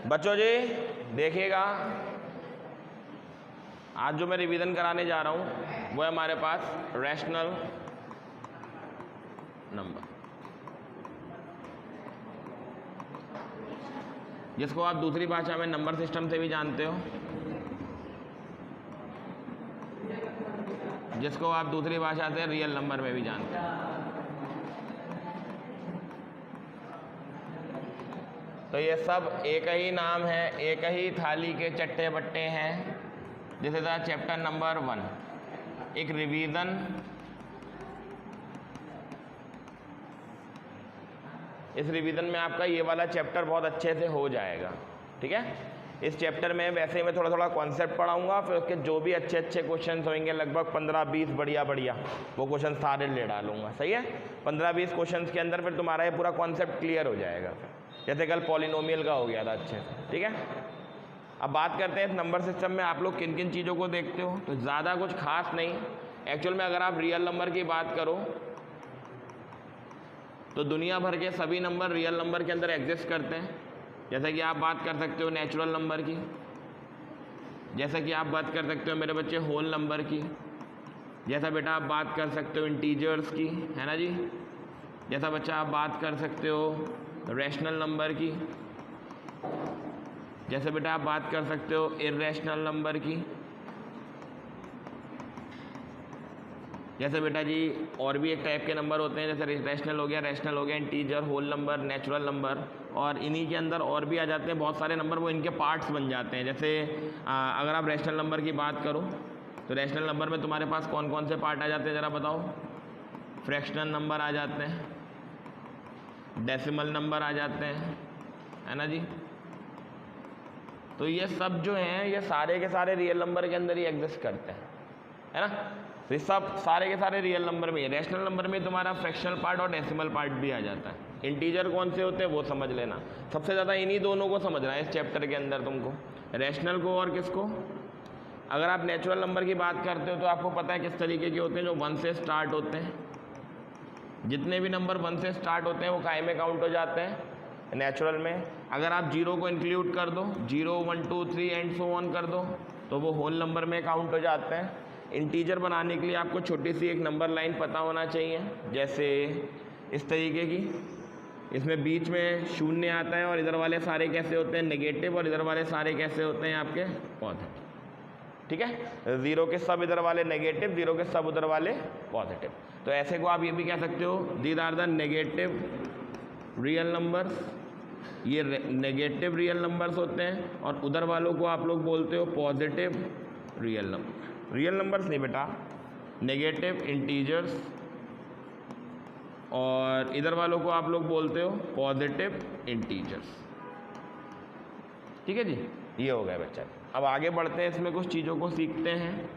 बच्चों जी देखिएगा, आज जो मैं रिवीजन कराने जा रहा हूँ वो है हमारे पास रैशनल नंबर, जिसको आप दूसरी भाषा में नंबर सिस्टम से भी जानते हो, जिसको आप दूसरी भाषा से रियल नंबर में भी जानते हो। तो ये सब एक ही नाम है, एक ही थाली के चट्टे बट्टे हैं। This is the chapter number 1, एक रिवीजन। इस रिवीजन में आपका ये वाला चैप्टर बहुत अच्छे से हो जाएगा, ठीक है। इस चैप्टर में वैसे मैं थोड़ा थोड़ा कॉन्सेप्ट पढ़ाऊंगा, फिर उसके जो भी अच्छे अच्छे क्वेश्चन होंगे, लगभग 15-20 बढ़िया वो क्वेश्चन सारे ले डालूंगा, सही है। 15-20 क्वेश्चन के अंदर फिर तुम्हारा ये पूरा कॉन्सेप्ट क्लियर हो जाएगा। फिर जैसे कल पॉलिनोमियल का हो गया था अच्छे से, ठीक है। अब बात करते हैं इस नंबर सिस्टम में आप लोग किन किन चीज़ों को देखते हो। तो ज़्यादा कुछ खास नहीं एक्चुअल में। अगर आप रियल नंबर की बात करो तो दुनिया भर के सभी नंबर रियल नंबर के अंदर एग्जिस्ट करते हैं। जैसे कि आप बात कर सकते हो नेचुरल नंबर की, जैसा कि आप बात कर सकते हो मेरे बच्चे होल नंबर की, जैसा बेटा आप बात कर सकते हो इंटीजर्स की, है ना जी। जैसा बच्चा आप बात कर सकते हो रैशनल नंबर की, जैसे बेटा आप बात कर सकते हो इर्रेशनल नंबर की, जैसे बेटा जी और भी एक टाइप के नंबर होते हैं, जैसे रैशनल हो गया, integer, whole number, natural number, और इन्हीं के अंदर और भी आ जाते हैं बहुत सारे नंबर, वो इनके पार्ट्स बन जाते हैं। जैसे अगर आप रैशनल नंबर की बात करो तो रैशनल नंबर में तुम्हारे पास कौन कौन से पार्ट आ जाते हैं ज़रा बताओ। फ्रैक्शनल नंबर आ जाते हैं, डेसिमल नंबर आ जाते हैं, है ना जी। तो ये सब जो हैं ये सारे के सारे रियल नंबर के अंदर ही एग्जिस्ट करते हैं, है ना। तो ये सब सारे के सारे रियल नंबर में है। रैशनल नंबर में तुम्हारा फ्रैक्शनल पार्ट और डेसिमल पार्ट भी आ जाता है। इंटीजर कौन से होते हैं वो समझ लेना, सबसे ज़्यादा इन्हीं दोनों को समझना है इस चैप्टर के अंदर तुमको, रैशनल को और किसको। अगर आप नेचुरल नंबर की बात करते हो तो आपको पता है किस तरीके के होते हैं, जो 1 से स्टार्ट होते हैं। जितने भी नंबर 1 से स्टार्ट होते हैं वो काय में काउंट हो जाते हैं, नेचुरल में। अगर आप 0 को इंक्लूड कर दो, 0, 1, 2, 3 एंड सो ऑन कर दो, तो वो होल नंबर में काउंट हो जाते हैं। इंटीजर बनाने के लिए आपको छोटी सी एक नंबर लाइन पता होना चाहिए, जैसे इस तरीके की, इसमें बीच में शून्य आता है और इधर वाले सारे कैसे होते हैं नेगेटिव, और इधर वाले सारे कैसे होते हैं आपके पॉजिटिव, ठीक है। 0 के सब इधर वाले नेगेटिव, 0 के सब उधर वाले पॉजिटिव। तो ऐसे को आप ये भी कह सकते हो these are the negative real numbers, ये नेगेटिव रियल नंबर्स होते हैं, और उधर वालों को आप लोग बोलते हो positive real number. Real numbers नहीं बेटा, नेगेटिव इंटीजर्स, और इधर वालों को आप लोग बोलते हो पॉजिटिव इंटीजर्स, ठीक है जी। ये हो गया बच्चा। अब आगे बढ़ते हैं, इसमें कुछ चीज़ों को सीखते हैं।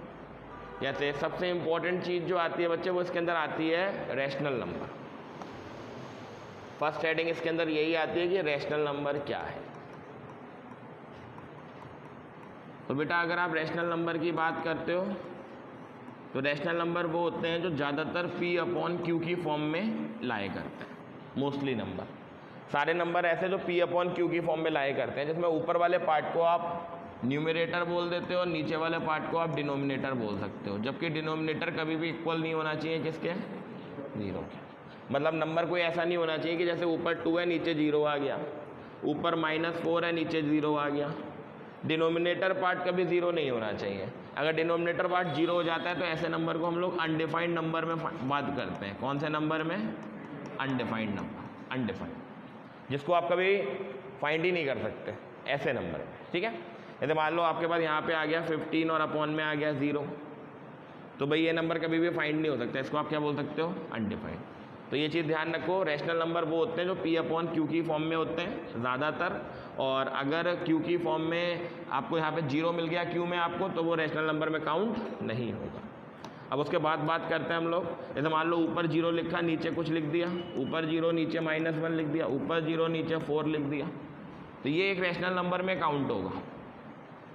जैसे सबसे इम्पोर्टेंट चीज़ जो आती है बच्चे वो इसके अंदर आती है रैशनल नंबर। फर्स्ट हेडिंग इसके अंदर यही आती है कि रैशनल नंबर क्या है। तो बेटा अगर आप रैशनल नंबर की बात करते हो तो रैशनल नंबर वो होते हैं जो ज़्यादातर P/Q की फॉर्म में लाए करते हैं। मोस्टली नंबर, सारे नंबर ऐसे जो P/Q की फॉर्म में लाए करते हैं, जिसमें ऊपर वाले पार्ट को आप न्यूमरेटर बोल देते हो और नीचे वाले पार्ट को आप डिनोमिनेटर बोल सकते हो। जबकि डिनोमिनेटर कभी भी इक्वल नहीं होना चाहिए किसके, 0 के। मतलब नंबर कोई ऐसा नहीं होना चाहिए कि जैसे ऊपर 2 है नीचे 0 आ गया, ऊपर -4 है नीचे 0 आ गया। डिनोमिनेटर पार्ट कभी 0 नहीं होना चाहिए। अगर डिनोमिनेटर पार्ट 0 हो जाता है तो ऐसे नंबर को हम लोग अनडिफाइंड नंबर में बात करते हैं। कौन से नंबर में, अनडिफाइंड नंबर, अनडिफाइंड, जिसको आप कभी फाइंड ही नहीं कर सकते, ऐसे नंबर में, ठीक है। जैसे मान लो आपके पास यहाँ पे आ गया 15 और अपॉन में आ गया 0, तो भाई ये नंबर कभी भी फाइंड नहीं हो सकता, इसको आप क्या बोल सकते हो, अनडिफाइंड। तो ये चीज़ ध्यान रखो, रैशनल नंबर वो होते हैं जो P/Q की फॉर्म में होते हैं ज़्यादातर, और अगर Q की फॉर्म में आपको यहाँ पे 0 मिल गया Q में आपको, तो वो रैशनल नंबर में काउंट नहीं होगा। अब उसके बाद बात करते हैं हम लोग, जैसे मान लो ऊपर 0 लिखा, नीचे कुछ लिख दिया, ऊपर 0 नीचे -1 लिख दिया, ऊपर 0 नीचे 4 लिख दिया, तो ये एक रैशनल नंबर में काउंट होगा।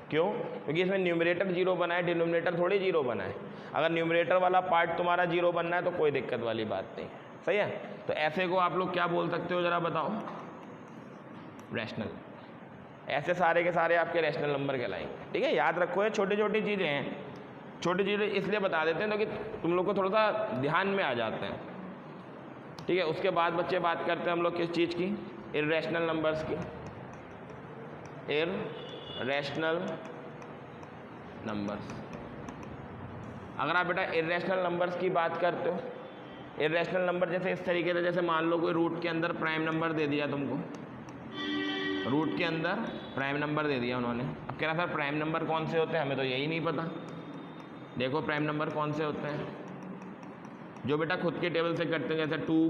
क्यों? क्योंकि इसमें न्यूमरेटर 0 बना है, डिनोमिनेटर थोड़ी 0 बना है। अगर न्यूमरेटर वाला पार्ट तुम्हारा 0 बनना है तो कोई दिक्कत वाली बात नहीं, सही है। तो ऐसे को आप लोग क्या बोल सकते हो ज़रा बताओ, रैशनल। ऐसे सारे के सारे आपके रैशनल नंबर कहलाएंगे। ठीक है, याद रखो, ये छोटी छोटी चीज़ें हैं, छोटी चीज़ें इसलिए बता देते हैं ताकि तुम लोग को थोड़ा सा ध्यान में आ जाते हैं। ठीक है, उसके बाद बच्चे बात करते हैं हम लोग किस चीज़ की, इर्रेशनल नंबर्स की। इर्रेशनल नंबर्स, अगर आप बेटा इर्रेशनल नंबर्स की बात करते हो, इर्रेशनल नंबर जैसे इस तरीके से, जैसे मान लो कोई रूट के अंदर प्राइम नंबर दे दिया तुमको, रूट के अंदर प्राइम नंबर दे दिया उन्होंने। अब कह रहा सर प्राइम नंबर कौन से होते हैं, हमें तो यही नहीं पता। देखो प्राइम नंबर कौन से होते हैं, जो बेटा खुद के टेबल से करते हैं, जैसे 2,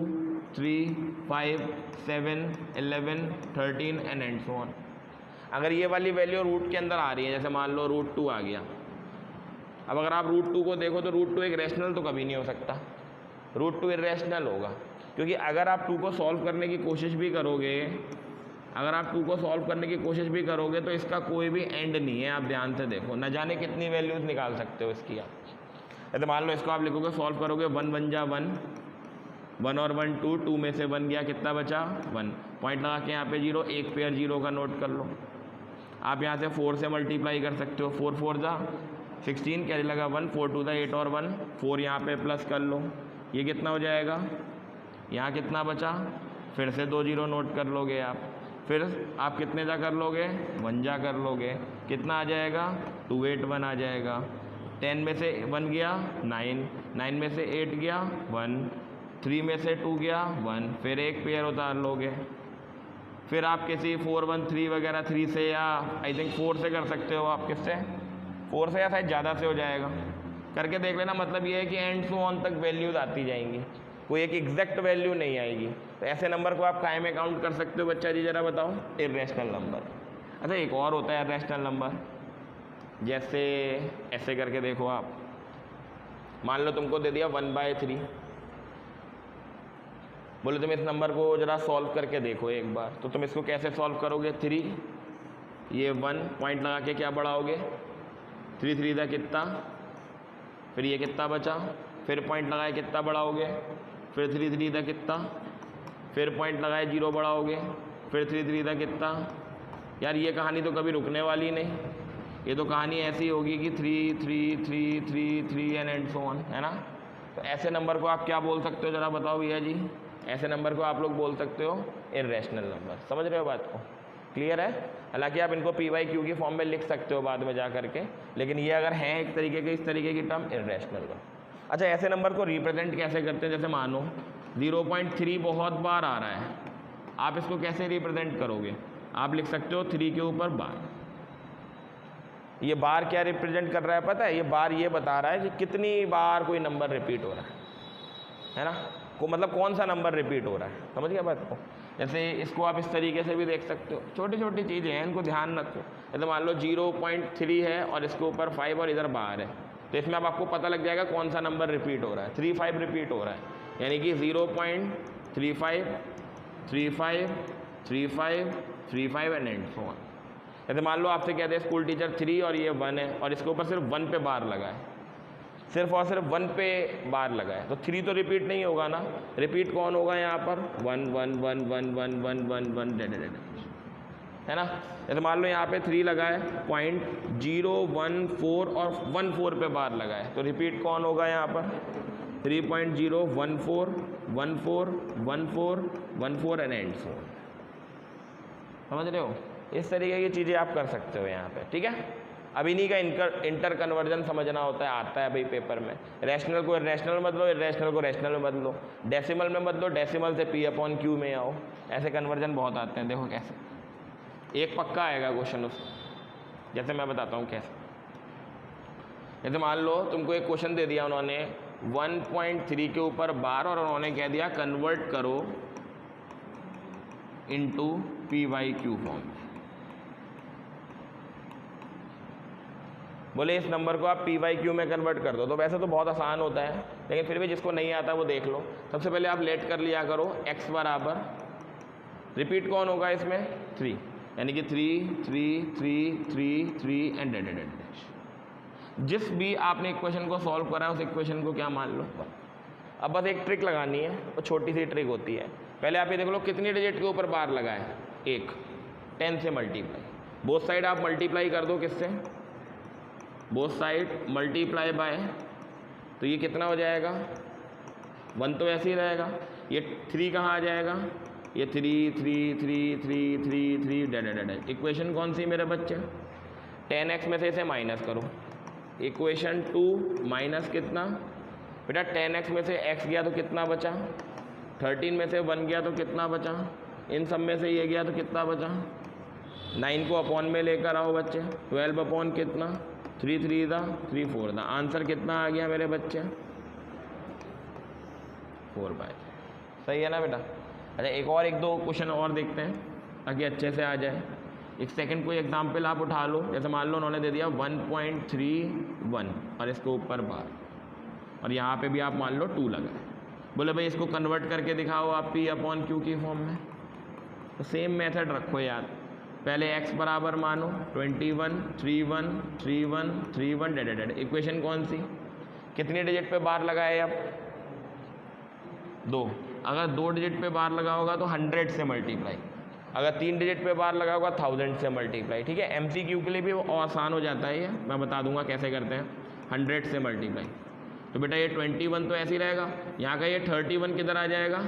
3, 5, 7, 11, 13 एंड सो ऑन। अगर ये वाली वैल्यू रूट के अंदर आ रही है, जैसे मान लो √2 आ गया, अब अगर आप √2 को देखो तो √2 एक रैशनल तो कभी नहीं हो सकता, √2 इर्रेशनल होगा। क्योंकि अगर आप 2 को सॉल्व करने की कोशिश भी करोगे, अगर आप 2 को सॉल्व करने की कोशिश भी करोगे तो इसका कोई भी एंड नहीं है। आप ध्यान से देखो, न जाने कितनी वैल्यूज़ निकाल सकते हो इसकी आप। तो मान लो इसको आप लिखोगे, सॉल्व करोगे, 1 1 जा 1, 1 और 1 2, 2 में से 1 गया, कितना बचा 1, पॉइंट लगा के यहाँ पे 0, एक पेयर 0 का नोट कर लो। आप यहाँ से 4 से मल्टीप्लाई कर सकते हो, 4 4 जा 16, कैरी लगा 1, 4 2 जा 8 और 1, 4 यहाँ पे प्लस कर लो, ये कितना हो जाएगा, यहाँ कितना बचा, फिर से 2 0 नोट कर लोगे आप, फिर आप कितने जा कर लोगे, 1 जा कर लोगे, कितना आ जाएगा 2 8 1 आ जाएगा। 10 में से 1 गया 9, 9 में से 8 गया 1, 3 में से 2 गया 1, फिर एक पेयर उतार लोगे। फिर आप किसी 4 1 3 वगैरह 3 से, या आई थिंक 4 से कर सकते हो आप, किससे 4 से, या शायद ज़्यादा से हो जाएगा, करके देख लेना। मतलब ये है कि एंड सो ऑन तक वैल्यूज आती जाएंगी, कोई एक एग्जैक्ट वैल्यू नहीं आएगी। तो ऐसे नंबर को आप काहे में काउंट कर सकते हो बच्चा जी, ज़रा बताओ, इर्रेशनल नंबर। अच्छा एक और होता है इर्रेशनल नंबर, जैसे ऐसे करके देखो आप, मान लो तुमको दे दिया 1/3, बोले तुम इस नंबर को ज़रा सॉल्व करके देखो एक बार, तो तुम इसको कैसे सॉल्व करोगे, 3, ये 1 पॉइंट लगा के क्या बढ़ाओगे, 3 3 था कितना, फिर ये कितना बचा, फिर पॉइंट लगाए कितना बढ़ाओगे, फिर 3 3 था कितना, फिर पॉइंट लगाए 0 बढ़ाओगे, फिर 3 3 था कितना। यार ये कहानी तो कभी रुकने वाली नहीं, ये तो कहानी ऐसी होगी कि 3 3 3 3 3 एंड सो ऑन, है ना। तो ऐसे नंबर को आप क्या बोल सकते हो, ज़रा बताओ भैया जी, ऐसे नंबर को आप लोग बोल सकते हो इर्रेशनल नंबर। समझ रहे हो बात को, क्लियर है। हालांकि आप इनको PYQ की फॉर्म में लिख सकते हो बाद में जा करके, लेकिन ये अगर हैं एक तरीके के, इस तरीके की टर्म, इर्रेशनल का। अच्छा ऐसे नंबर को रिप्रेजेंट कैसे करते हैं, जैसे मानो 0.3 बहुत बार आ रहा है, आप इसको कैसे रिप्रेजेंट करोगे, आप लिख सकते हो 3 के ऊपर बार। ये बार क्या रिप्रेजेंट कर रहा है पता है, ये बार ये बता रहा है कि कितनी बार कोई नंबर रिपीट हो रहा है ना, को मतलब कौन सा नंबर रिपीट हो रहा है। समझ गया बात को। जैसे इसको आप इस तरीके से भी देख सकते हो, छोटी छोटी चीज़ें हैं, इनको ध्यान रखो। जैसे मान लो 0.3 है और इसके ऊपर 5 और इधर बार है, तो इसमें अब आपको पता लग जाएगा कौन सा नंबर रिपीट हो रहा है। 3 5 रिपीट हो रहा है, यानी कि 0.35 35 35 35 एंड सो ऑन। जैसे मान लो आपसे कहते हैं स्कूल टीचर 3 और ये 1 है और इसके ऊपर सिर्फ 1 पे बार लगा है, सिर्फ और सिर्फ 1 पे बार लगा है, तो 3 तो रिपीट नहीं होगा ना। रिपीट कौन होगा यहाँ पर, 1 1 1 1 1 1 1 1 है ना। जैसे मान लो यहाँ पे 3 लगा है, 0.014 और 14 पे बार लगा है, तो रिपीट कौन होगा यहाँ पर, 3.014 14 14 14 एंड सो। समझ रहे हो, इस तरीके की चीज़ें आप कर सकते हो यहाँ पे। ठीक है, अब इन्हीं का इंटर कन्वर्जन समझना होता है, आता है भाई पेपर में। रैशनल को इर्रेशनल में बदलो, इर्रेशनल को रैशनल में बदलो, डेसिमल में बदलो, डेसिमल से P/Q में आओ। ऐसे कन्वर्जन बहुत आते हैं, देखो कैसे। एक पक्का आएगा क्वेश्चन उस, जैसे मैं बताता हूँ कैसे। जैसे मान लो तुमको एक क्वेश्चन दे दिया उन्होंने 1.3 के ऊपर बार, और उन्होंने कह दिया कन्वर्ट करो इनटू PYQ फॉर्म। बोले इस नंबर को आप PYQ में कन्वर्ट कर दो, तो वैसे तो बहुत आसान होता है, लेकिन फिर भी जिसको नहीं आता वो देख लो। सबसे पहले आप लेट कर लिया करो x बराबर, रिपीट कौन होगा इसमें, 3, यानी कि 3 3 3 3 3 एंड डेड। जिस भी आपने इक्वेशन को सॉल्व करा है उस इक्वेशन को क्या मान लो। अब बस एक ट्रिक लगानी है, वो छोटी सी ट्रिक होती है। पहले आप ये देख लो कितनी डिजिट के ऊपर बार लगा है, 1, 10 से मल्टीप्लाई। बोथ साइड आप मल्टीप्लाई कर दो किससे, बोथ साइड मल्टीप्लाई बाय, तो ये कितना हो जाएगा 1 तो ऐसे ही रहेगा, ये 3 कहाँ आ जाएगा, ये 3 3 3 3 3 3 डेड। इक्वेशन कौन सी मेरे बच्चे, 10x में से इसे माइनस करो, इक्वेशन 2 माइनस कितना बेटा 10x में से x गया तो कितना बचा, 13 में से 1 गया तो कितना बचा, इन सब में से ये गया तो कितना बचा, 9 को अपॉन में लेकर आओ बच्चे, 12 अपॉन कितना 3 3 दा 3 4 दा, आंसर कितना आ गया मेरे बच्चे 4/, सही है ना बेटा। अच्छा एक और 1-2 क्वेश्चन और देखते हैं ताकि अच्छे से आ जाए। एक सेकंड कोई एग्जाम्पल आप उठा लो, जैसे मान लो उन्होंने दे दिया 1.31 और इसके ऊपर बार, और यहाँ पे भी आप मान लो 2 लगाए, बोले भाई इसको कन्वर्ट करके दिखाओ आप P/Q की फॉर्म में, तो सेम मेथड रखो याद, पहले x बराबर मानो 21 31 31 31 डेड। इक्वेशन कौन सी, कितनी डिजिट पे बार लगाए अब 2, अगर 2 डिजिट पे बार लगा होगा तो 100 से मल्टीप्लाई, अगर 3 डिजिट पे बार लगा होगा 1000 से मल्टीप्लाई, ठीक है। MCQ के लिए भी आसान हो जाता है ये, मैं बता दूंगा कैसे करते हैं, 100 से मल्टीप्लाई, तो बेटा ये 21 तो ऐसे ही रहेगा, यहाँ का ये 31 किधर आ जाएगा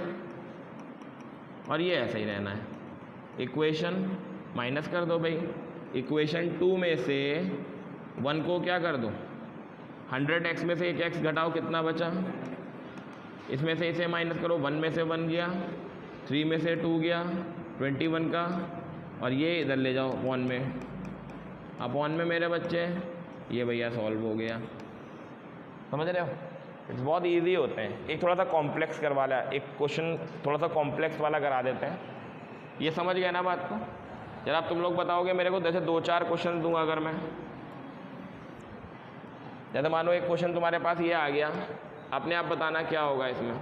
और ये ऐसे ही रहना है, इक्वेशन माइनस कर दो भाई, इक्वेशन 2 में से 1 को क्या कर दो 100x में से एक x घटाओ कितना बचा, इसमें से इसे माइनस करो, 1 में से 1 गया, 3 में से 2 गया 21 का, और ये इधर ले जाओ अपॉन में, अपॉन में मेरे बच्चे ये भैया सॉल्व हो गया, समझ रहे हो। इट्स बहुत इजी होते हैं, एक थोड़ा सा कॉम्प्लेक्स करवा लिया, एक क्वेश्चन थोड़ा सा कॉम्प्लेक्स वाला करा देते हैं, ये समझ गए ना बात को। जरा तुम लोग बताओगे मेरे को, जैसे 2-4 क्वेश्चन दूंगा अगर मैं, जैसे मानो एक क्वेश्चन तुम्हारे पास ये आ गया, अपने आप बताना क्या होगा इसमें,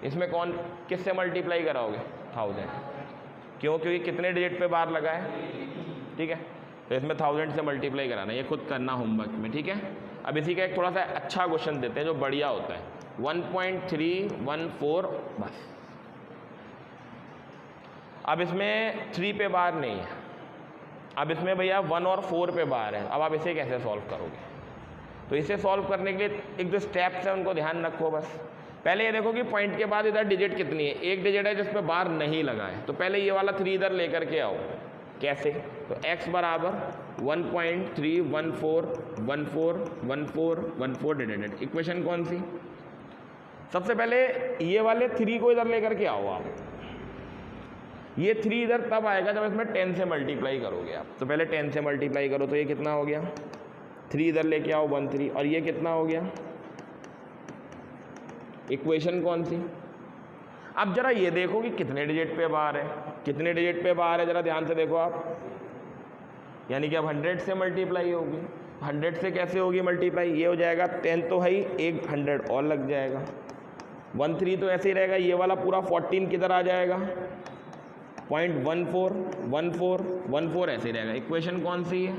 इसमें कौन किससे मल्टीप्लाई कराओगे 1000, क्यों, क्योंकि कितने डिजिट पे बार लगा है, ठीक है, तो इसमें 1000 से मल्टीप्लाई कराना, ये खुद करना होमवर्क में, ठीक है। अब इसी का एक थोड़ा सा अच्छा क्वेश्चन देते हैं जो बढ़िया होता है, 1.314 बस। अब इसमें 3 पे बार नहीं है, अब इसमें भैया 1 और 4 पे बार है, अब आप इसे कैसे सॉल्व करोगे, तो इसे सॉल्व करने के लिए एक दो स्टेप्स है उनको ध्यान रखो बस। पहले ये देखो कि पॉइंट के बाद इधर डिजिट कितनी है, एक डिजिट है जिस पे बार नहीं लगा है, तो पहले ये वाला 3 इधर लेकर के आओ, कैसे, तो x बराबर 1.314141414 डिजिट, इक्वेशन कौन सी, सबसे पहले ये वाले 3 को इधर लेकर के आओ आप, ये 3 इधर तब आएगा जब इसमें 10 से मल्टीप्लाई करोगे आप, तो पहले 10 से मल्टीप्लाई करो, तो ये कितना हो गया 3 इधर लेके आओ 1 3, और ये कितना हो गया, इक्वेशन कौन सी। अब जरा ये देखो कि कितने डिजिट पे बार है, कितने डिजिट पे बार है, जरा ध्यान से देखो आप, यानी कि अब 100 से मल्टीप्लाई होगी, 100 से कैसे होगी मल्टीप्लाई, ये हो जाएगा 10 तो है ही, एक 100 और लग जाएगा, 1 3 तो ऐसे ही रहेगा, ये वाला पूरा 14 किधर आ जाएगा 0.141414 ऐसे ही रहेगा, इक्वेशन कौन सी है,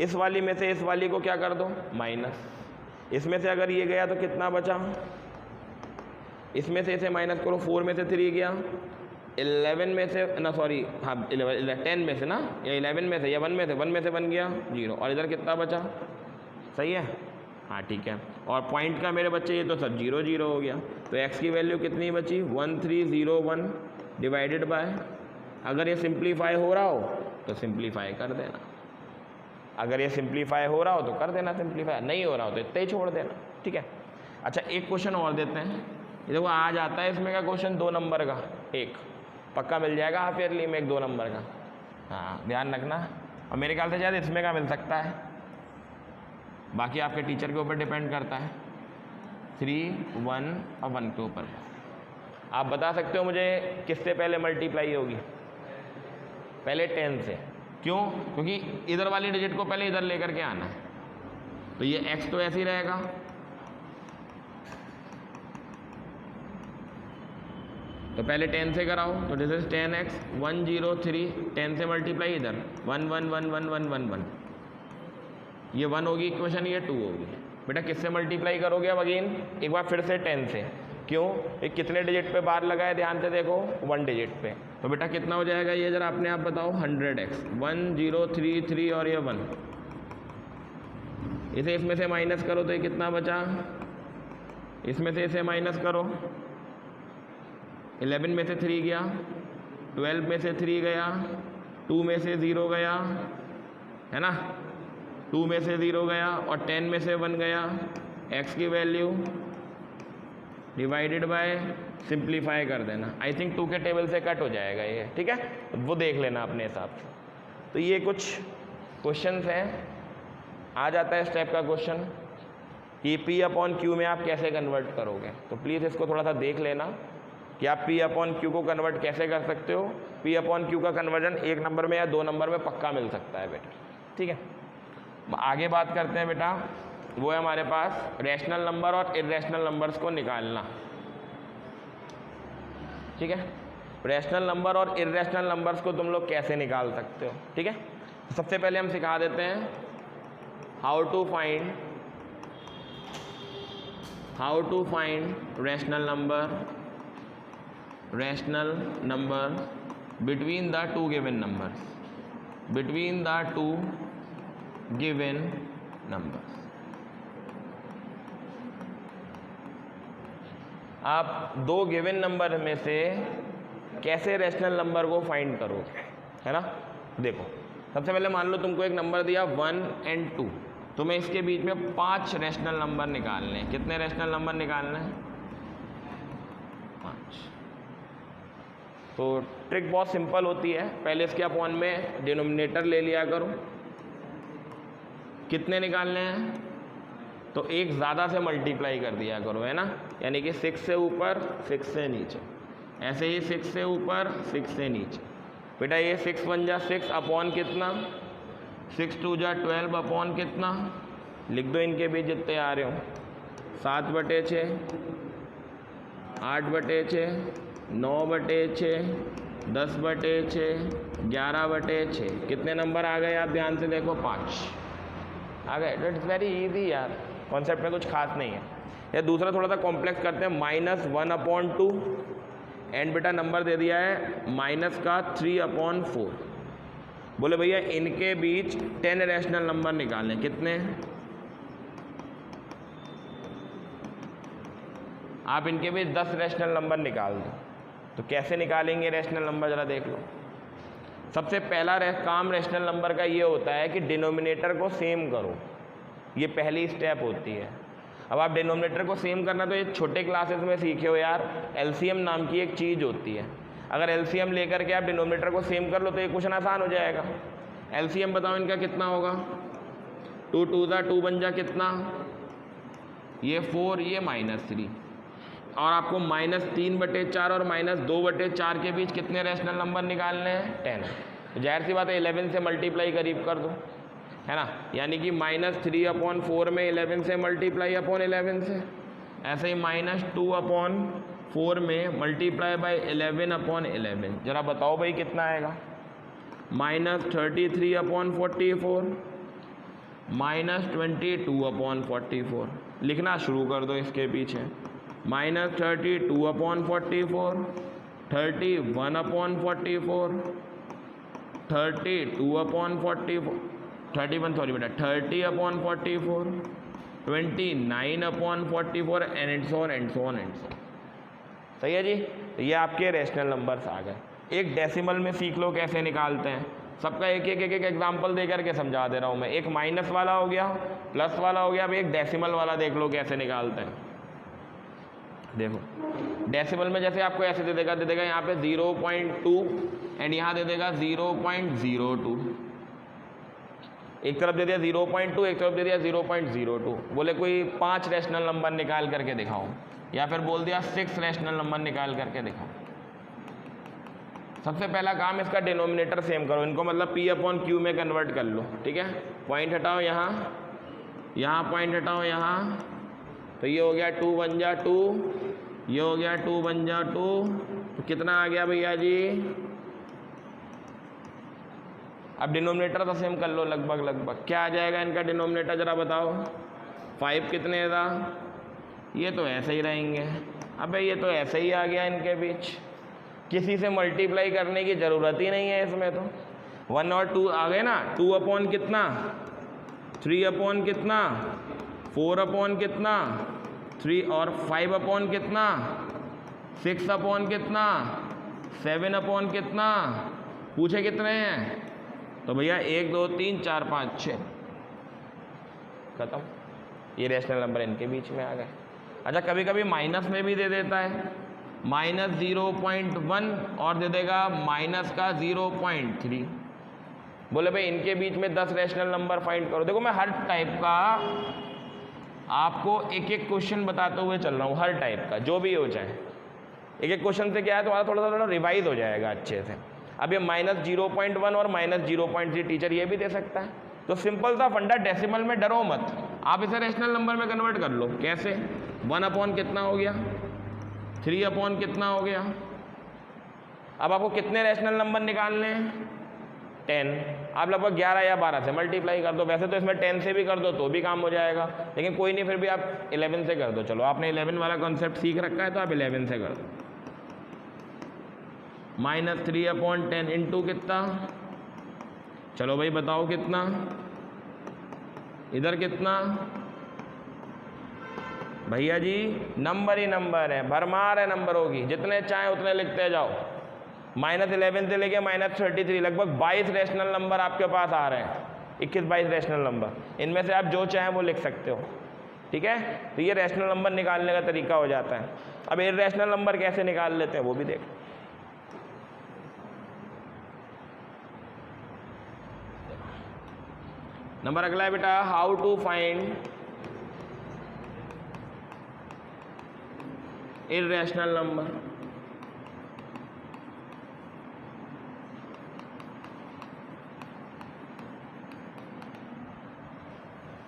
इस वाली में से इस वाली को क्या कर दो माइनस, इसमें से अगर ये गया तो कितना बचा, इसमें से इसे माइनस करो, 4 में से 3 गया, 11 में से ना सॉरी हाँ 10 में से ना, या 11 में से या 1 में से 1 गया 0, और इधर कितना बचा, सही है, हाँ ठीक है। और पॉइंट का मेरे बच्चे ये तो सब 0 0 हो गया, तो x की वैल्यू कितनी बची 1301 डिवाइडेड बाय, अगर ये सिंप्लीफाई हो रहा हो तो सिंप्लीफाई कर देना, अगर ये सिंप्लीफाई हो रहा हो तो कर देना सिंप्लीफाई, नहीं हो रहा हो तो इतना ही छोड़ देना, ठीक है। अच्छा एक क्वेश्चन और देते हैं, ये देखो आ जाता है इसमें का क्वेश्चन 2 नंबर का, एक पक्का मिल जाएगा हाफ ईयरली में, एक 2 नंबर का, हाँ ध्यान रखना, और मेरे ख्याल से शायद इसमें का मिल सकता है, बाकी आपके टीचर के ऊपर डिपेंड करता है, 3 1 और 1 के ऊपर। आप बता सकते हो मुझे किससे पहले मल्टीप्लाई होगी, पहले 10 से, क्यों, क्योंकि इधर वाली डिजिट को पहले इधर लेकर के आना है, तो ये x तो ऐसे ही रहेगा, तो पहले 10 से कराओ, तो दिस इज 10x 103, 10 से मल्टीप्लाई इधर 1 1 1 1 1 1 1, ये 1 होगी इक्वेशन, ये 2 होगी, बेटा किससे मल्टीप्लाई करोगे अब अगेन एक बार फिर से 10 से, क्यों, ये कितने डिजिट पे बार लगा है ध्यान से देखो 1 डिजिट पे, तो बेटा कितना हो जाएगा ये, जरा अपने आप बताओ। 100x, 1033 और ये 1, इसे इसमें से माइनस करो तो ये कितना बचा, इसमें से इसे माइनस करो, 11 में से 3 गया, 12 में से 3 गया, 2 में से 0 गया, है ना, 2 में से 0 गया और 10 में से 1 गया। x की वैल्यू डिवाइडेड बाय, सिंप्लीफाई कर देना। आई थिंक 2 के टेबल से कट हो जाएगा ये, ठीक है, वो देख लेना अपने हिसाब से। तो ये कुछ क्वेश्चंस हैं, आ जाता है इस टाइप का क्वेश्चन कि P/Q में आप कैसे कन्वर्ट करोगे। तो प्लीज़ इसको थोड़ा सा देख लेना कि आप P/Q को कन्वर्ट कैसे कर सकते हो। P/Q का कन्वर्जन 1 नंबर में या 2 नंबर में पक्का मिल सकता है बेटा, ठीक है। आगे बात करते हैं बेटा, वो है हमारे पास रैशनल नंबर और इर्रेशनल नंबर्स को निकालना, ठीक है। रैशनल नंबर और इर्रेशनल नंबर्स को तुम लोग कैसे निकाल सकते हो, ठीक है। सबसे पहले हम सिखा देते हैं how to find rational number between the two given numbers. आप 2 गिवन नंबर में से कैसे रैशनल नंबर को फाइंड करोगे, है ना। देखो, सबसे पहले मान लो तुमको एक नंबर दिया 1 और 2, तुम्हें इसके बीच में 5 रैशनल नंबर निकालने हैं। कितने रैशनल नंबर निकालने हैं? 5। तो ट्रिक बहुत सिंपल होती है, पहले इसके अपॉन में डिनोमिनेटर ले लिया करो। कितने निकालने हैं? तो एक ज़्यादा से मल्टीप्लाई कर दिया करो, है ना, यानी कि 6 से ऊपर 6 से नीचे, ऐसे ही 6 से ऊपर 6 से नीचे। बेटा ये 6 1 जा 6 अपॉन कितना, 6 2 जा 12 अपॉन कितना, लिख दो इनके बीच जितने आ रहे हो। 7/6, 8/6, 9/6, 10/6, 11/6। कितने नंबर आ गए आप ध्यान से देखो, 5 आ गए। इट्स वेरी इजी यार, कॉन्सेप्ट में कुछ खास नहीं है। या दूसरा थोड़ा सा कॉम्प्लेक्स करते हैं, -1/2 एंड बेटा नंबर दे दिया है माइनस का 3/4। बोले भैया इनके बीच 10 रैशनल नंबर निकालने, कितने? आप इनके बीच 10 रैशनल नंबर निकाल दो। तो कैसे निकालेंगे रैशनल नंबर, जरा देख लो। सबसे पहला काम रैशनल नंबर का ये होता है कि डिनोमिनेटर को सेम करो, ये पहली स्टेप होती है। अब आप डिनोमिनेटर को सेम करना तो ये छोटे क्लासेस में सीखे हो यार, एलसीएम नाम की एक चीज़ होती है। अगर एलसीएम लेकर के आप डिनोमिनेटर को सेम कर लो तो ये क्वेश्चन आसान हो जाएगा। एलसीएम बताओ इनका कितना होगा? 2 2 जा 2 बन जा कितना, ये 4, ये -3, और आपको -3/4 और -2/4 के बीच कितने रैशनल नंबर निकालने हैं? 10। तो जाहिर सी बात है 11 से मल्टीप्लाई करीब कर दो, है ना, यानी कि -3/4 में 11 से मल्टीप्लाई अपॉन 11 से, ऐसे ही -2/4 में मल्टीप्लाई बाय 11/11। जरा बताओ भाई कितना आएगा? -33/44, -22/44। लिखना शुरू कर दो इसके पीछे, -32/44, 31/44, 30/44, 30/44, 29/44 एंड इट्स ऑन। सही है जी। तो ये आपके रैशनल नंबर्स आ गए। एक डेसिमल में सीख लो कैसे निकालते हैं, सबका एक एग्जांपल दे करके समझा दे रहा हूँ मैं। एक माइनस वाला हो गया, प्लस वाला हो गया, अब एक डेसिमल वाला देख लो कैसे निकालते हैं। देखो डेसिमल में जैसे आपको ऐसे दे देगा यहाँ पे 0.2 एंड यहाँ दे देगा 0.02। एक तरफ दे दिया 0.2, एक तरफ दे दिया 0.02। बोले कोई 5 रैशनल नंबर निकाल करके दिखाओ, या फिर बोल दिया 6 रैशनल नंबर निकाल करके दिखाओ। सबसे पहला काम इसका डिनोमिनेटर सेम करो, इनको मतलब P/Q में कन्वर्ट कर लो, ठीक है। पॉइंट हटाओ यहाँ पॉइंट हटाओ यहाँ, तो ये हो गया 2 बन जा 2, ये हो गया 2 बन जा 2। तो कितना आ गया भैया जी? अब डिनोमिनेटर तो सेम कर लो, लगभग क्या आ जाएगा इनका डिनोमिनेटर, जरा बताओ। 5 कितने था? ये तो ऐसे ही रहेंगे। अबे ये तो ऐसे ही आ गया इनके बीच। किसी से मल्टीप्लाई करने की ज़रूरत ही नहीं है इसमें, तो 1 और 2 आ गए ना। 2 अपॉन कितना, 3 अपॉन कितना, 4 अपॉन कितना, 3 और 5 अपॉन कितना, 6 अपॉन कितना, 7 अपॉन कितना, पूछे कितने हैं, तो भैया 1 2 3 4 5 6 खत्म। ये रैशनल नंबर इनके बीच में आ गए। अच्छा कभी कभी माइनस में भी दे देता है, -0.1 और दे देगा माइनस का 0.3। बोले भाई इनके बीच में 10 रैशनल नंबर फाइंड करो। देखो मैं हर टाइप का आपको एक एक क्वेश्चन बताते हुए चल रहा हूँ, हर टाइप का जो भी हो जाए। एक एक क्वेश्चन से क्या है तुम्हारा थोड़ा रिवाइज हो जाएगा अच्छे से। अब ये -0.1 और -0.3 टीचर ये भी दे सकता है, तो सिंपल सा फंडा, डेसिमल में डरो मत, आप इसे रैशनल नंबर में कन्वर्ट कर लो। कैसे, 1 अपॉन कितना हो गया, 3 अपॉन कितना हो गया। अब आपको कितने रैशनल नंबर निकालने हैं, 10। आप लगभग 11 या 12 से मल्टीप्लाई कर दो। वैसे तो इसमें 10 से भी कर दो तो भी काम हो जाएगा, लेकिन कोई नहीं, फिर भी आप 11 से कर दो। चलो आपने 11 वाला कॉन्सेप्ट सीख रखा है तो आप 11 से कर दो। -3 अपॉन 10 इंटू कितना, चलो भाई बताओ कितना, इधर कितना, भैया जी नंबर ही नंबर है, भरमार है नंबरों की, जितने चाहे उतने लिखते जाओ। -11 से लेके -33 लगभग 22 रैशनल नंबर आपके पास आ रहे हैं, 21-22 रैशनल नंबर। इनमें से आप जो चाहें वो लिख सकते हो, ठीक है। तो ये रैशनल नंबर निकालने का तरीका हो जाता है। अब इर्रेशनल नंबर कैसे निकाल लेते हैं वो भी देख। नंबर अगला है बेटा, how to find irrational number.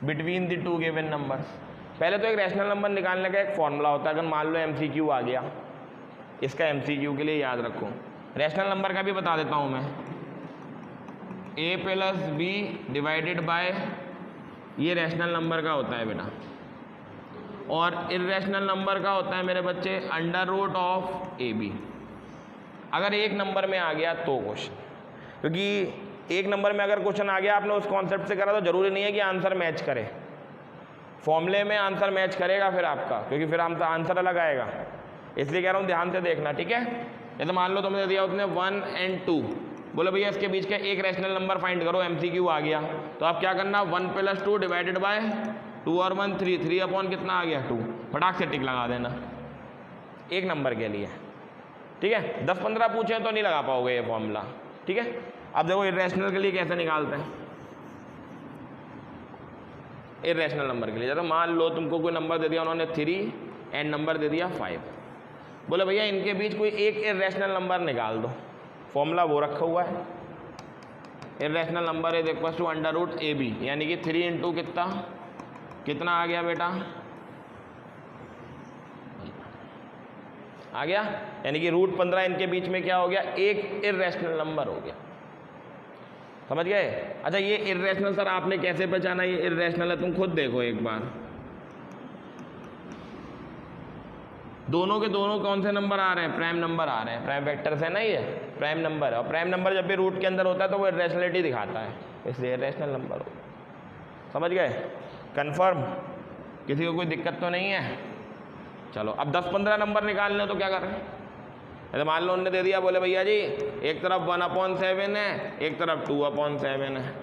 Between the two given numbers. पहले तो एक रैशनल नंबर निकालने का एक फॉर्मूला होता है। अगर मान लो MCQ आ गया, इसका MCQ के लिए याद रखो। रैशनल नंबर का भी बता देता हूं मैं, A + B डिवाइडेड बाय, ये रैशनल नंबर का होता है बेटा। और इर्रेशनल नंबर का होता है मेरे बच्चे √of AB। अगर एक नंबर में आ गया तो क्वेश्चन, क्योंकि एक नंबर में अगर क्वेश्चन आ गया आपने उस कॉन्सेप्ट से करा तो जरूरी नहीं है कि आंसर मैच करे। फॉर्मूले में आंसर मैच करेगा फिर आपका, क्योंकि फिर हम आंसर अलग आएगा। इसलिए कह रहा हूँ ध्यान से देखना, ठीक है। जैसे मान लो तुमने दिया उसने 1 और 2, बोले भैया इसके बीच का एक रैशनल नंबर फाइंड करो, MCQ आ गया। तो आप क्या करना, 1 + 2 डिवाइडेड बाय 2 और 1 3, 3 अपॉन कितना आ गया 2, फटाक से टिक लगा देना एक नंबर के लिए, ठीक है। 10-15 पूछे तो नहीं लगा पाओगे ये फॉर्मूला, ठीक है। अब देखो इर्रेशनल के लिए कैसे निकालते हैं। इर्रेशनल नंबर के लिए जैसे मान लो तुमको कोई नंबर दे दिया उन्होंने 3 एंड नंबर दे दिया 5, बोले भैया इनके बीच कोई एक इर्रेशनल नंबर निकाल दो। फॉर्मूला वो रखा हुआ है, irrational number is equal to √AB, यानी कि 3 इंटू कितना आ गया बेटा, आ गया, यानी कि √15 इनके बीच में क्या हो गया, एक इर्रेशनल नंबर हो गया। समझ गए। अच्छा ये इर्रेशनल सर आपने कैसे पहचाना ये इर्रेशनल है, तुम खुद देखो एक बार। दोनों के दोनों कौन से नंबर आ रहे हैं, प्राइम नंबर आ रहे हैं, प्राइम वेक्टर्स है ना, ये प्राइम नंबर है। और प्राइम नंबर जब भी रूट के अंदर होता है तो वो इर्रेशनलिटी दिखाता है, इसलिए इर्रेशनल नंबर हो। समझ गए, कंफर्म, किसी को कोई दिक्कत तो नहीं है। चलो अब 10-15 नंबर निकालने तो क्या कर रहे हैं। अरे मान लो उन्होंने दे दिया, बोले भैया जी एक तरफ 1/7 है, एक तरफ 2/7 है।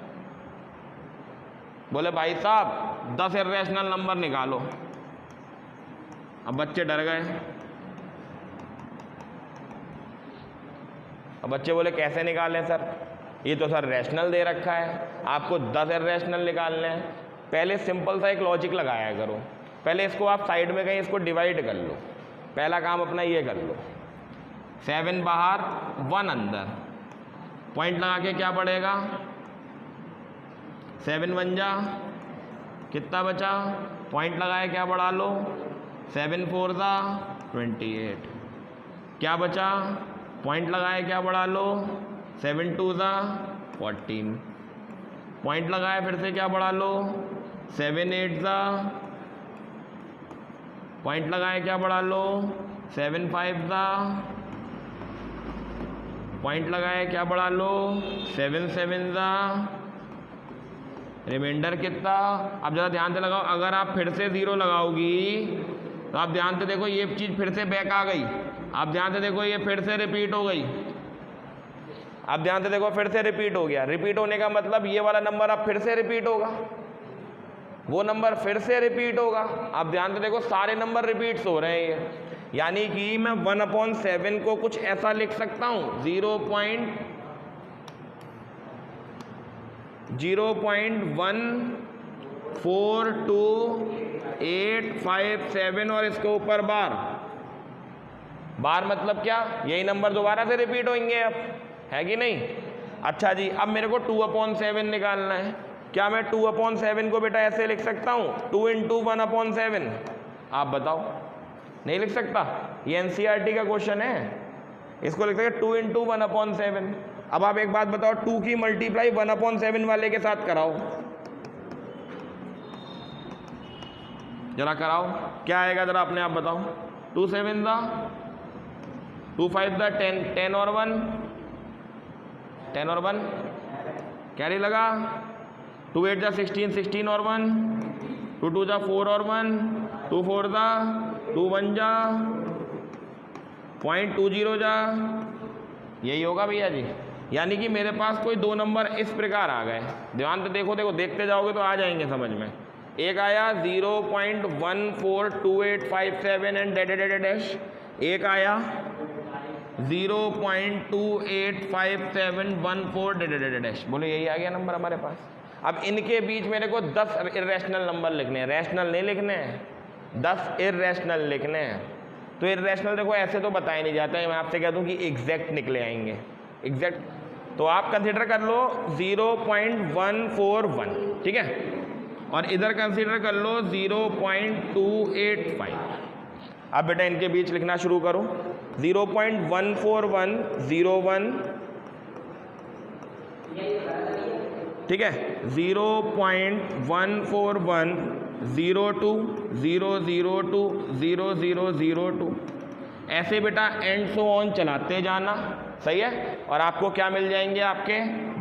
बोले भाई साहब 10 इर्रेशनल नंबर निकालो। अब बच्चे डर गए। अब बच्चे बोले कैसे निकालें सर, ये तो सर रैशनल दे रखा है, आपको 10 इर्रेशनल निकालने हैं। पहले सिंपल सा एक लॉजिक लगाया करो, पहले इसको आप साइड में कहीं इसको डिवाइड कर लो। पहला काम अपना ये कर लो, 7 बाहर 1 अंदर, पॉइंट लगा के क्या पड़ेगा, 7 बन जा, कितना बचा, पॉइंट लगाए क्या बढ़ा लो, 7 4 28, क्या बचा, पॉइंट लगाए क्या बढ़ा लो, 7 2 14, पॉइंट लगाए फिर से क्या बढ़ा लो, 7 8 पॉइंट लगाए क्या बढ़ा लो, 7 5 पॉइंट लगाए, क्या बढ़ा लो, 7 7 ज़ा, रिमाइंडर कितना। अब ज़रा ध्यान से लगाओ, अगर आप फिर से 0 लगाओगी तो आप ध्यान से देखो ये चीज़ फिर से बैक आ गई। आप ध्यान से देखो ये फिर से रिपीट हो गई। आप ध्यान से देखो फिर से रिपीट हो गया। रिपीट होने का मतलब ये वाला नंबर अब फिर से रिपीट होगा, वो नंबर फिर से रिपीट होगा। आप ध्यान से देखो सारे नंबर रिपीट्स हो रहे हैं ये, यानी कि मैं 1/7 को कुछ ऐसा लिख सकता हूँ 0.142857 और इसके ऊपर बार। बार मतलब क्या, यही नंबर दोबारा से रिपीट होंगे अब, है कि नहीं। अच्छा जी, अब मेरे को 2/7 निकालना है। क्या मैं 2/7 को बेटा ऐसे लिख सकता हूँ 2 × 1/7? आप बताओ, नहीं लिख सकता। ये एनसीईआरटी का क्वेश्चन है, इसको लिख सकते 2 × 1/7। अब आप एक बात बताओ, 2 की मल्टीप्लाई 1/7 वाले के साथ कराओ, जरा कराओ, क्या आएगा जरा अपने आप बताओ। 2 7 दा 2 5 दा 10, 10 और 1, 10 और 1 कैरी लगा। 2 8 जा 16, 16 और 1, 2 2 जा 4 और 1, 2 4 जा 2 1 जा 0.20 जा, यही होगा भैया जी। यानी कि मेरे पास कोई दो नंबर इस प्रकार आ गए, ध्यान से देखो, देखते जाओगे तो आ जाएंगे समझ में। एक आया 0.142857 एंड डैश, एक आया 0.285714 डैश। बोलो यही आ गया नंबर हमारे पास। अब इनके बीच मेरे को 10 इर्रेशनल नंबर लिखने हैं, रैशनल नहीं लिखने हैं, 10 इर्रेशनल लिखने हैं। तो इर्रेशनल देखो ऐसे तो बताया नहीं जाता है, मैं आपसे कह दूं कि एग्जैक्ट निकले आएंगे, एग्जैक्ट। तो आप कंसीडर कर लो 0.141, ठीक है, और इधर कंसीडर कर लो 0.285। अब बेटा इनके बीच लिखना शुरू करो। 0.14101, ठीक है, 0.14102 002 0002, ऐसे बेटा एंड सो ऑन चलाते जाना, सही है। और आपको क्या मिल जाएंगे, आपके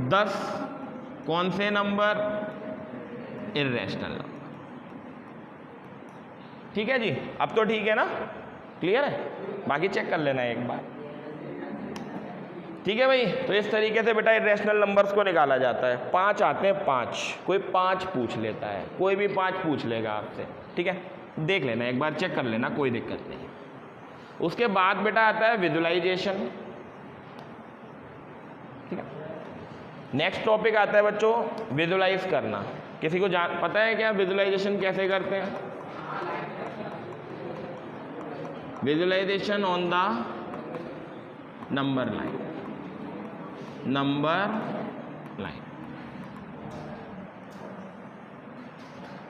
10 कौन से नंबर, इर्रेशनल नंबर। ठीक है जी, अब तो ठीक है ना, क्लियर है, बाकी चेक कर लेना एक बार, ठीक है भाई। तो इस तरीके से बेटा इर्रेशनल नंबर्स को निकाला जाता है। 5 आते हैं, 5 कोई 5 पूछ लेता है, कोई भी 5 पूछ लेगा आपसे, ठीक है, देख लेना एक बार, चेक कर लेना, कोई दिक्कत नहीं। उसके बाद बेटा आता है विजुअलाइजेशन, ठीक है। नेक्स्ट टॉपिक आता है बच्चों विजुअलाइज करना। किसी को पता है क्या विजुअलाइजेशन कैसे करते हैं? Visualisation on the number line, number line.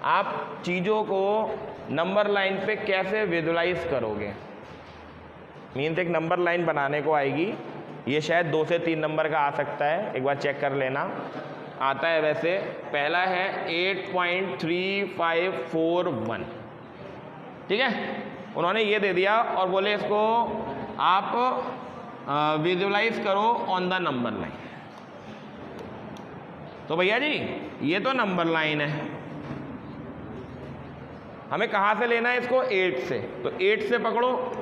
आप चीज़ों को नंबर लाइन पे कैसे विजुअलाइज करोगे? मीन्स एक नंबर लाइन बनाने को आएगी, ये शायद 2 से 3 नंबर का आ सकता है, एक बार चेक कर लेना। आता है वैसे, पहला है 8.3541, ठीक है, उन्होंने ये दे दिया और बोले इसको आप विजुअलाइज करो ऑन द नंबर लाइन। तो भैया जी ये तो नंबर लाइन है, हमें कहाँ से लेना है इसको? 8 से। तो 8 से पकड़ो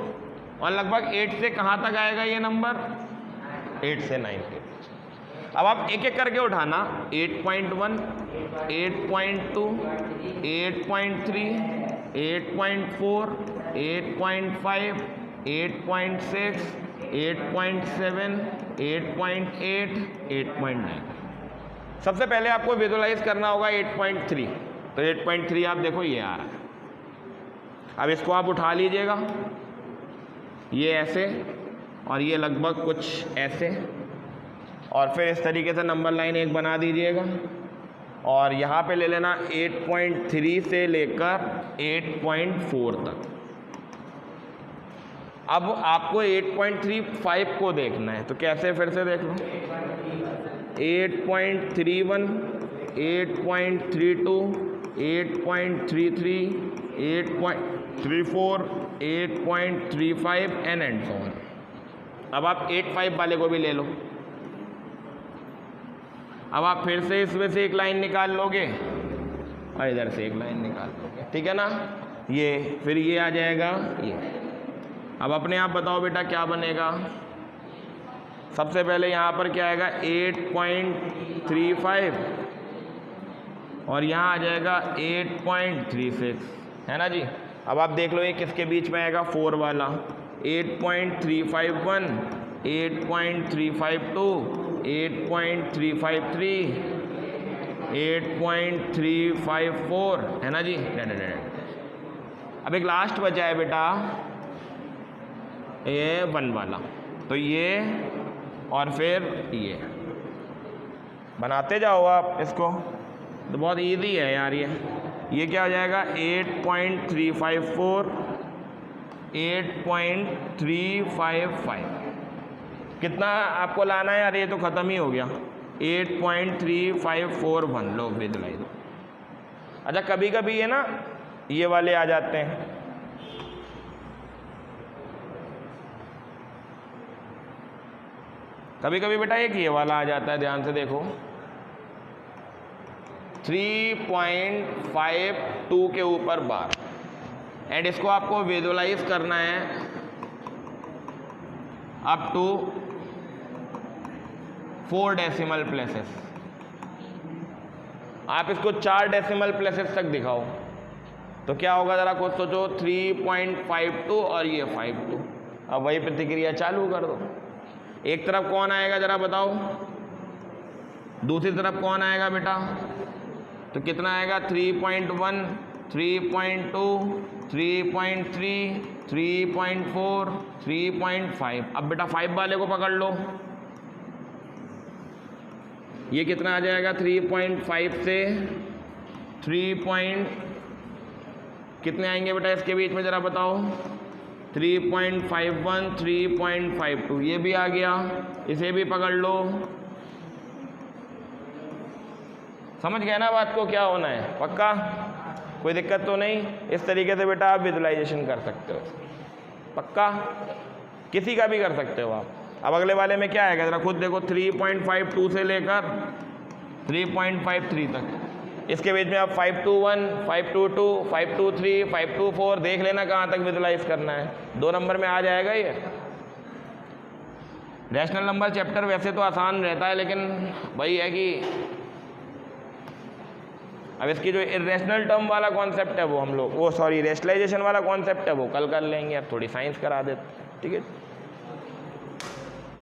और लगभग 8 से कहाँ तक आएगा ये नंबर? 8 से 9 के। अब आप एक एक करके उठाना, 8.1, 8.2, 8.3, 8.4, 8.5, 8.6, 8.7, 8.8, 8.9। सबसे पहले आपको विजुअलाइज करना होगा 8.3। तो 8.3 आप देखो ये आ रहा है। अब इसको आप उठा लीजिएगा, ये ऐसे और ये लगभग कुछ ऐसे, और फिर इस तरीके से नंबर लाइन एक बना दीजिएगा और यहाँ पे ले लेना 8.3 से लेकर 8.4 तक। अब आपको 8.35 को देखना है, तो कैसे? फिर से देख लो, 8.31, 8.32, 8.33, 8.34, 8.35 एंड सो ऑन। अब आप 8 5 वाले को भी ले लो। अब आप फिर से इसमें से एक लाइन निकाल लोगे और इधर से एक लाइन निकाल लोगे, ठीक है ना। ये फिर ये आ जाएगा ये। अब अपने आप बताओ बेटा क्या बनेगा। सबसे पहले यहाँ पर क्या आएगा 8.35 और यहाँ आ जाएगा 8.36, है ना जी। अब आप देख लो ये किसके बीच में आएगा 4 वाला। 8.351, 8.352, 8.353, 8.354, है ना जी। अब एक लास्ट बचा है बेटा ये 1 वाला, तो ये और फिर ये बनाते जाओ आप इसको, तो बहुत इजी है यार। ये क्या हो जाएगा 8.354, 8.355, कितना आपको लाना है यार, ये तो ख़त्म ही हो गया। 8.3541 लोग विजुलाइज। अच्छा कभी कभी ये ना ये वाले आ जाते हैं, कभी कभी बेटा एक ये वाला आ जाता है, ध्यान से देखो 3.52 के ऊपर बार, एंड इसको आपको विजुलाइज करना है अप टू 4 डेसिमल प्लेसेस। आप इसको 4 डेसिमल प्लेसेस तक दिखाओ तो क्या होगा जरा खुद सोचो। 3.52 और ये 52। अब वही प्रतिक्रिया चालू कर दो। एक तरफ कौन आएगा जरा बताओ, दूसरी तरफ कौन आएगा बेटा, तो कितना आएगा 3.1, 3.2, 3.3, 3.4, 3.5। अब बेटा 5 वाले को पकड़ लो, ये कितना आ जाएगा 3.5 से 3. कितने आएंगे बेटा इसके बीच में जरा बताओ। 3.51, 3.52, ये भी आ गया, इसे भी पकड़ लो। समझ गए ना बात को क्या होना है, पक्का कोई दिक्कत तो नहीं। इस तरीके से बेटा आप विजुलाइजेशन कर सकते हो, पक्का किसी का भी कर सकते हो आप। अब अगले वाले में क्या आएगा जरा खुद देखो। 3.52 से लेकर 3.53 तक, इसके बीच में आप 521, 522, 523, 524 देख लेना कहाँ तक विजुलाइज करना है। 2 नंबर में आ जाएगा ये। रैशनल नंबर चैप्टर वैसे तो आसान रहता है, लेकिन वही है कि अब इसकी जो इरेशनल टर्म वाला कॉन्सेप्ट है वो हम लोग, वो सॉरी रेशनलाइजेशन वाला कॉन्सेप्ट है वो कल कर लेंगे। अब थोड़ी साइंस करा देते, ठीक है।